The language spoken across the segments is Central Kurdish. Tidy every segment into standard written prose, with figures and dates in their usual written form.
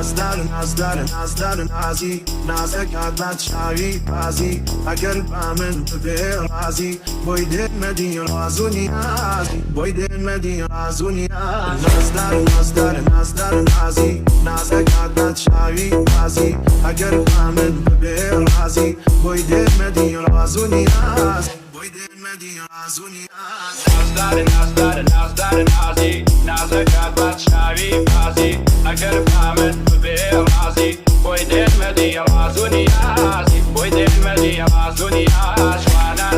نازدار نازی نازک عدت شاوی بازی اگر با من ببی رازی بوی دل مدی راز و نیازی بوی دل مدی راز و نیاز نازدار نازی نازک عدت شاوی بازی اگر با من ببی رازی بوی دل مدی راز و نیاز بوی دل مدی راز و نیاز نازدار نازی نازک عدت شاوی بازی اگر با من ببی رازی بوی دل مدی راز و نیازی بوی دل مدی راز و نیاز جوانا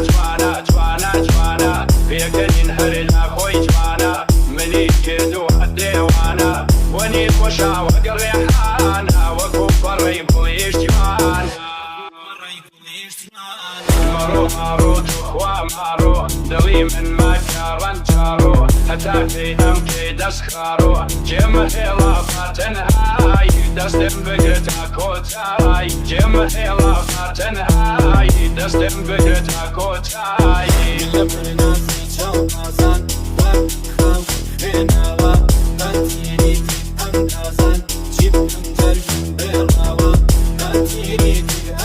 پیکرین هر نخوی جوانا منی کدو دیوانا ونی خوشا وقل ریحانا وکو فری بلیش جوانا مارو جخوا مارو دلی من مکارن جارو حتی فیدم که دست خارو جمع هلا فتنهای دستم بگتا کتای جمع هلا فتنهای دستم بگتا کتای لبنازی چاوازان وقت بیناوا نتیری اندازان چیپم درگم بلاوا نتیری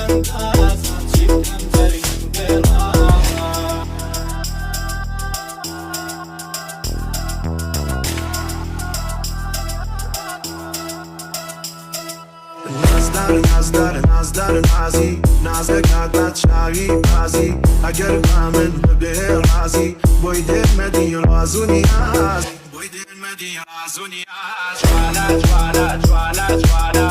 اندازان چیپم درگم بلاوا نازدار نازی نازک عدت شاوی بازی اگر با من ببی رازی بوی دل مدی راز و نیاز بوی دل مدی راز و نیاز جوانا